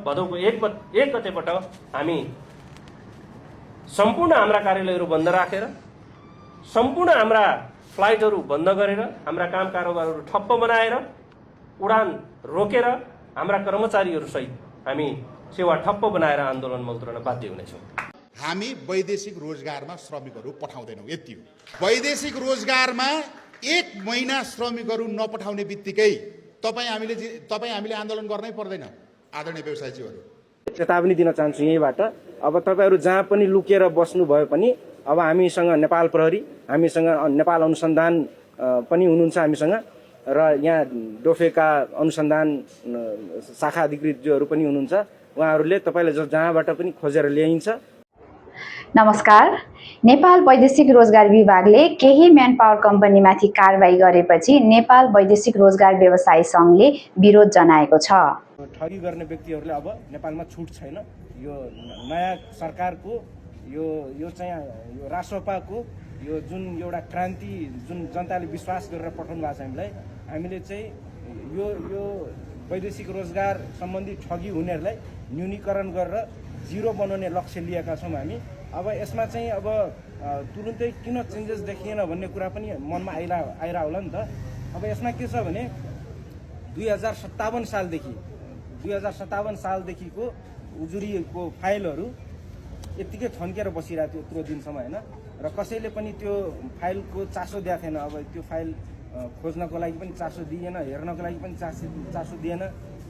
भदौको 1 गतेबाट हामी सम्पूर्ण हाम्रा कार्यालयहरू बन्द राखेर, सम्पूर्ण हाम्रा फ्लाइटहरू बन्द गरेर, हाम्रा काम कारोबारहरू ठप्प बनाएर, उडान रोकेर हाम्रा कर्मचारीहरू सहित हामी सेवा ठप्प बनाएर आन्दोलनमा उत्रन बाध्य हुनेछौँ। हामी वैदेशिक रोजगारमा श्रमिकहरू पठाउँदैनौँ, यति हो। वैदेशिक रोजगारमा 1 महिना श्रमिकहरू नपठाउने बित्तिकै तपाईँ हामीले आन्दोलन गर्नै पर्दैन। आदरणीय व्यवसायीहरू, चेतावनी दिन चाहन्छु यहीँबाट। अब तपाईँहरू जहाँ पनि लुकेर बस्नु भयो पनि अब हामीसँग नेपाल प्रहरी, हामीसँग नेपाल अनुसन्धान पनि हुनुहुन्छ हामीसँग, र यहाँ डोफेका अनुसन्धान शाखा अधिकृतहरू पनि हुनुहुन्छ। उहाँहरूले तपाईँलाई जहाँबाट पनि खोजेर ल्याइन्छ। नमस्कार। नेपाल वैदेशिक रोजगार विभागले केही म्यान पावर कम्पनीमाथि कारबाही गरेपछि नेपाल वैदेशिक रोजगार व्यवसायी सङ्घले विरोध जनाएको छ। ठगी गर्ने व्यक्तिहरूले अब नेपालमा छुट छैन। यो नयाँ सरकारको यो चाहिँ यो रासोपाको यो जुन एउटा क्रान्ति, जुन जनताले विश्वास गरेर पठाउनु भएको छ हामीले चाहिँ यो वैदेशिक रोजगार सम्बन्धी ठगी हुनेहरूलाई न्यूनीकरण गरेर 0 बनाउने लक्ष्य लिएका छौँ हामी। अब यसमा चाहिँ अब तुरुन्तै किन चेन्जेस देखिएन भन्ने कुरा पनि मनमा आइरह होला नि त। अब यसमा के छ भने 2057 सालदेखिको उजुरीको फाइलहरू यत्तिकै थन्केर बसिरहेको थियो यत्रो दिनसम्म होइन, र कसैले पनि त्यो फाइलको चासो दिएको थिएन। अब त्यो फाइल खोज्नको लागि पनि चासो दिएन, हेर्नको लागि पनि चासो दिएन।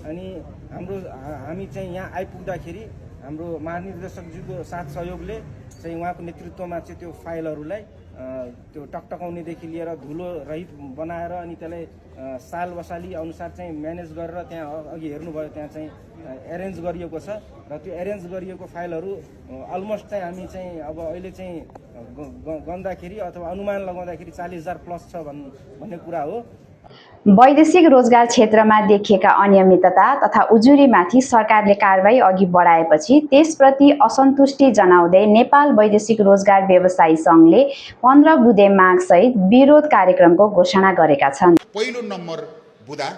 अनि हामी चाहिँ यहाँ आइपुग्दाखेरि हाम्रो महानिर्देशकज्यूको साथ सहयोगले चाहिँ उहाँको नेतृत्वमा चाहिँ त्यो फाइलहरूलाई त्यो टकटकाउनेदेखि लिएर धुलो रहित बनाएर अनि त्यसलाई साल वसाली अनुसार चाहिँ म्यानेज गरेर त्यहाँ अघि हेर्नुभयो त्यहाँ चाहिँ एरेन्ज गरिएको छ। र त्यो एरेन्ज गरिएको फाइलहरू अलमोस्ट चाहिँ हामी चाहिँ अब अहिले चाहिँ गन्दाखेरि अथवा अनुमान लगाउँदाखेरि 40,000 प्लस छ भन्ने कुरा हो। वैदेशिक रोजगार क्षेत्रमा देखिएका अनियमितता तथा उजुरीमाथि सरकारले कारबाही अघि बढाएपछि त्यसप्रति असन्तुष्टि जनाउँदै नेपाल वैदेशिक रोजगार व्यवसायी सङ्घले 15 बुँदे मागसहित विरोध कार्यक्रमको घोषणा गरेका छन्। पहिलो नम्बर बुँदा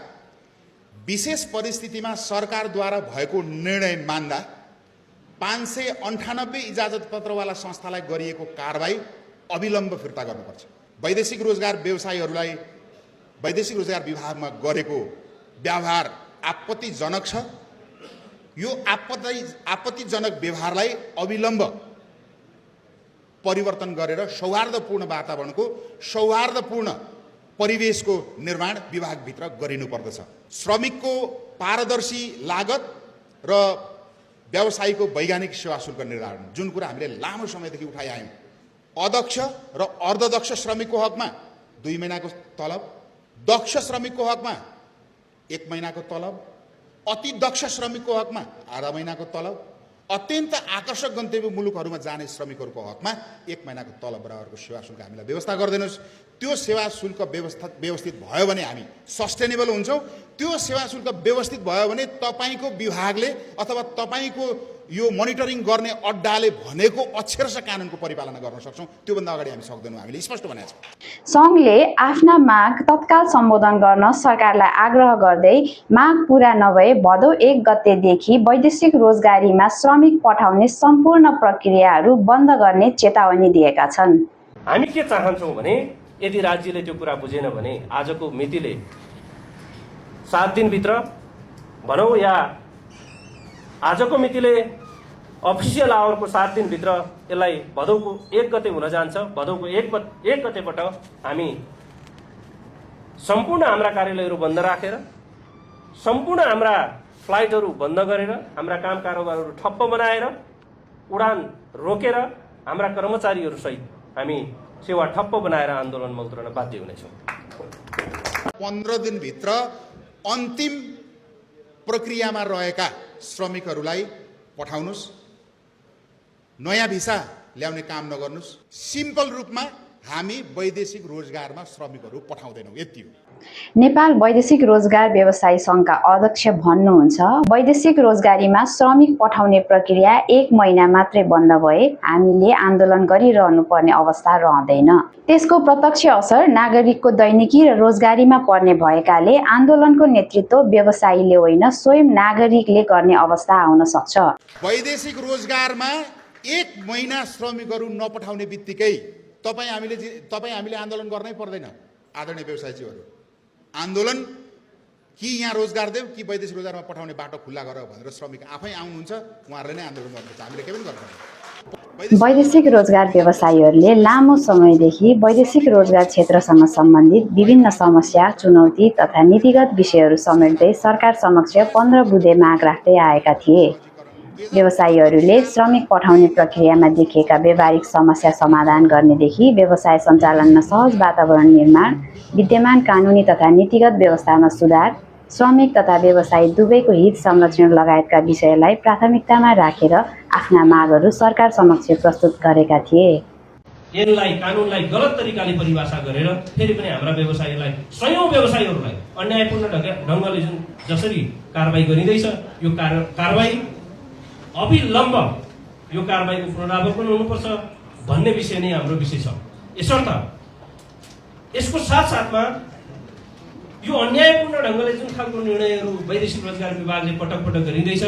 विशेष परिस्थितिमा सरकारद्वारा भएको निर्णय मान्दा 598 इजाजत पत्रवाला संस्थालाई गरिएको कारबाही अविलम्ब फिर्ता गर्नुपर्छ। वैदेशिक रोजगार व्यवसायीहरूलाई वैदेशिक रोजगार विभागमा गरेको व्यवहार आपत्तिजनक छ। यो आपत्तिजनक व्यवहारलाई अविलम्ब परिवर्तन गरेर सौहार्दपूर्ण वातावरणको सौहार्दपूर्ण परिवेशको निर्माण विभागभित्र गरिनुपर्दछ। श्रमिकको पारदर्शी लागत र व्यवसायीको वैज्ञानिक सेवा शुल्क निर्धारण, जुन कुरा हामीले लामो समयदेखि उठाइआयौँ। अदक्ष र अर्धदक्ष श्रमिकको हकमा 2 महिनाको तलब, दक्ष श्रमिकको हकमा 1 महिनाको तलब, अति दक्ष श्रमिकको हकमा आधा महिनाको तलब, अत्यन्त आकर्षक गन्तव्य मुलुकहरूमा जाने श्रमिकहरूको हकमा 1 महिनाको तलब बराबरको सेवा शुल्क हामीलाई व्यवस्था गरिदिनुहोस्। त्यो सेवा शुल्क व्यवस्थित भयो भने हामी सस्टेनेबल हुन्छौँ। त्यो सेवा शुल्क व्यवस्थित भयो भने तपाईँको विभागले अथवा तपाईँको यो मोनिटरिङ गर्ने अड्डाले भनेको अक्षरशः कानुनको परिपालना गर्न सक्छौँ। त्योभन्दा अगाडि हामी सक्दैनौँ, हामीले स्पष्ट भनेका छौँ। सङ्घले आफ्ना माग तत्काल सम्बोधन गर्न सरकारलाई आग्रह गर्दै माग पूरा नभए भदौ 1 गतेदेखि वैदेशिक रोजगारीमा श्रमिक पठाउने सम्पूर्ण प्रक्रियाहरू बन्द गर्ने चेतावनी दिएका छन्। हामी के चाहन्छौँ भने यदि राज्यले त्यो कुरा बुझेन भने आजको मितिले 7 दिनभित्र भनौँ या आजको मितिले अफिसियल आवरको 7 दिनभित्र यसलाई भदौको 1 गते हुन जान्छ। भदौको 1 गतेबाट हामी सम्पूर्ण हाम्रा कार्यालयहरू बन्द राखेर, सम्पूर्ण हाम्रा फ्लाइटहरू बन्द गरेर, हाम्रा काम कारोबारहरू ठप्प बनाएर, उडान रोकेर हाम्रा कर्मचारीहरू सहित हामी सेवा ठप्प बनाएर आन्दोलनमा उत्रन बाध्य हुनेछौँ। 15 दिनभित्र अन्तिम प्रक्रियामा रहेका श्रमिकहरूलाई पठाउनुहोस्। नयाँ भिसा ल्याउने काम नगर्नुहोस्। सिम्पल रूपमा हामी वैदेशिक रोजगारमा श्रमिकहरू पठाउँदैनौँ, यति हो। नेपाल वैदेशिक रोजगार व्यवसायी सङ्घका अध्यक्ष भन्नुहुन्छ, वैदेशिक रोजगारीमा श्रमिक पठाउने प्रक्रिया 1 महिना मात्रै बन्द भए हामीले आन्दोलन गरिरहनु पर्ने अवस्था रहँदैन। त्यसको प्रत्यक्ष असर नागरिकको दैनिकी र रोजगारीमा पर्ने भएकाले आन्दोलनको नेतृत्व व्यवसायीले होइन स्वयं नागरिकले गर्ने अवस्था आउन सक्छ। वैदेशिक रोजगारमा 1 महिना श्रमिकहरू नपठाउने बित्तिकै तपाईँ हामीले आन्दोलन गर्नै पर्दैन। आदरणीय व्यवसायीहरू, आन्दोलन कि यहाँ रोजगार देऊ कि वैदेशिक रोजगारमा पठाउने बाटो खुल्ला गर भनेर श्रमिक आफै आउनुहुन्छ, उहाँहरूले नै आन्दोलन गर्नुहुन्छ, हामीले केही पनि गर्दैन। वैदेशिक रोजगार व्यवसायीहरूले लामो समयदेखि वैदेशिक रोजगार क्षेत्रसँग सम्बन्धित विभिन्न समस्या, चुनौती तथा नीतिगत विषयहरू समेट्दै सरकार समक्ष 15 बुँदे माग राख्दै आएका थिए। व्यवसायीहरूले श्रमिक पठाउने प्रक्रियामा देखिएका व्यावहारिक समस्या समाधान गर्नेदेखि व्यवसाय सञ्चालनमा सहज वातावरण निर्माण, विद्यमान कानुनी तथा नीतिगत व्यवस्थामा सुधार, श्रमिक तथा व्यवसायी दुवैको हित संरक्षण लगायतका विषयलाई प्राथमिकतामा राखेर आफ्ना मागहरू सरकार समक्ष प्रस्तुत गरेका थिए। यसलाई कानुनलाई गलत तरिकाले परिभाषा गरेर फेरि पनि हाम्रा व्यवसायीलाई, सयौं व्यवसायीहरूलाई अन्यायपूर्ण ढङ्गले जसरी कारबाही गरिँदैछ, यो कारबाही अविलम्ब यो कारबाहीको पुनरावलोकन हुनुपर्छ भन्ने विषय नै हाम्रो विषय छ। यसर्थ यसको साथसाथमा यो अन्यायपूर्ण ढङ्गले जुन खालको निर्णयहरू वैदेशिक रोजगार विभागले पटक पटक गरिँदैछ,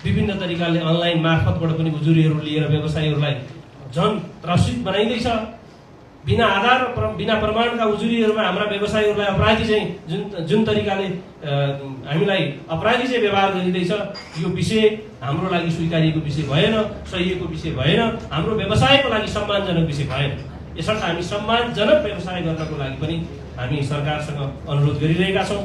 विभिन्न तरिकाले अनलाइन मार्फतबाट पनि उजुरीहरू लिएर व्यवसायीहरूलाई झन त्रसित बनाइँदैछ। बिना आधार बिना प्रमाणका उजुरीहरूमा हाम्रा व्यवसायीहरूलाई अपराधी चाहिँ जुन तरिकाले हामीलाई अपराधी चाहिँ व्यवहार गरिँदैछ, यो विषय हाम्रो लागि स्वीकार्यको विषय भएन, सहिएको विषय भएन, हाम्रो व्यवसायको लागि सम्मानजनक विषय भएन। यसर्थ हामी सम्मानजनक व्यवसाय गर्नको लागि पनि हामी सरकारसँग अनुरोध गरिरहेका छौँ।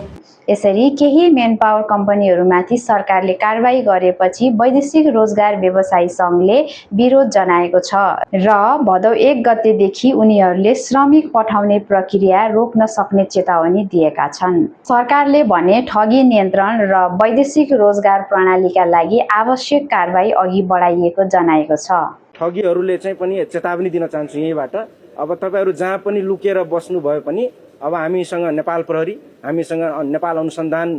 यसरी केही मेन पावर कम्पनीहरूमाथि सरकारले कारबाही गरेपछि वैदेशिक रोजगार व्यवसायी सङ्घले विरोध जनाएको छ र भदौ 1 गतेदेखि उनीहरूले श्रमिक पठाउने प्रक्रिया रोक्न सक्ने चेतावनी दिएका छन्। सरकारले भने ठगी नियन्त्रण र वैदेशिक रोजगार प्रणालीका लागि आवश्यक कारबाही अघि बढाइएको जनाएको छ। ठगीहरूले चाहिँ पनि चेतावनी दिन चाहन्छु यहीँबाट, अब तपाईँहरू जहाँ पनि लुकेर बस्नु भयो पनि अब हामीसँग नेपाल प्रहरी, हामीसँग नेपाल अनुसन्धान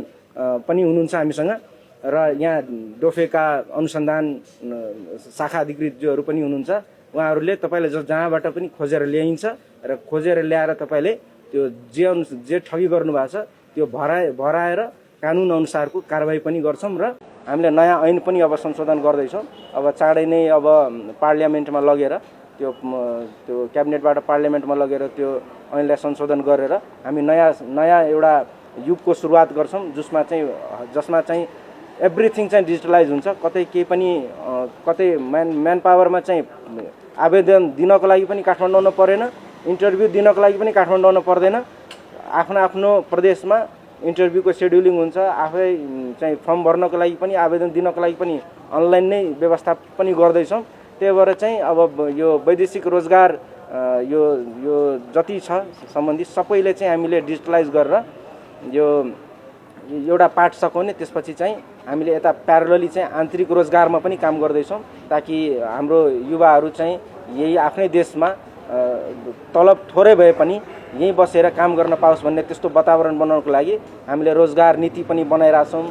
पनि हुनुहुन्छ हामीसँग, र यहाँ डोफेका अनुसन्धान शाखा अधिकृतज्यूहरू पनि हुनुहुन्छ। उहाँहरूले तपाईँले जहाँबाट पनि खोजेर ल्याइन्छ र खोजेर ल्याएर तपाईँले त्यो जे ठगी गर्नुभएको छ त्यो भराएर कानुन अनुसारको कारबाही पनि गर्छौँ र हामीले नयाँ ऐन पनि अब संशोधन गर्दैछौँ। अब चाँडै नै अब पार्लियामेन्टमा लगेर त्यो क्याबिनेटबाट पार्लियामेन्टमा लगेर त्यो ऐनलाई संशोधन गरेर हामी नयाँ एउटा युगको सुरुवात गर्छौँ जसमा चाहिँ एभ्रिथिङ चाहिँ डिजिटलाइज हुन्छ। कतै केही पनि कतै म्यान पावरमा चाहिँ आवेदन दिनको लागि पनि काठमाडौँ आउनु परेन, इन्टरभ्यू दिनको लागि पनि काठमाडौँ आउनु पर्दैन। आफ्नो प्रदेशमा इन्टरभ्यूको सेड्युलिङ हुन्छ, आफै चाहिँ फर्म भर्नको लागि पनि आवेदन दिनको लागि पनि अनलाइन नै व्यवस्था पनि गर्दैछौँ। त्यही भएर चाहिँ अब यो वैदेशिक रोजगार यो जति छ सम्बन्धित सबैले चाहिँ हामीले डिजिटलाइज गरेर यो एउटा पार्ट सकाउने, त्यसपछि चाहिँ हामीले यता प्यारलली चाहिँ आन्तरिक रोजगारमा पनि काम गर्दैछौँ ताकि हाम्रो युवाहरू चाहिँ यही आफ्नै देशमा तलब थोरै भए पनि यहीँ बसेर काम गर्न पाओस् भन्ने त्यस्तो वातावरण बनाउनको लागि हामीले रोजगार नीति पनि बनाइरहेछौँ।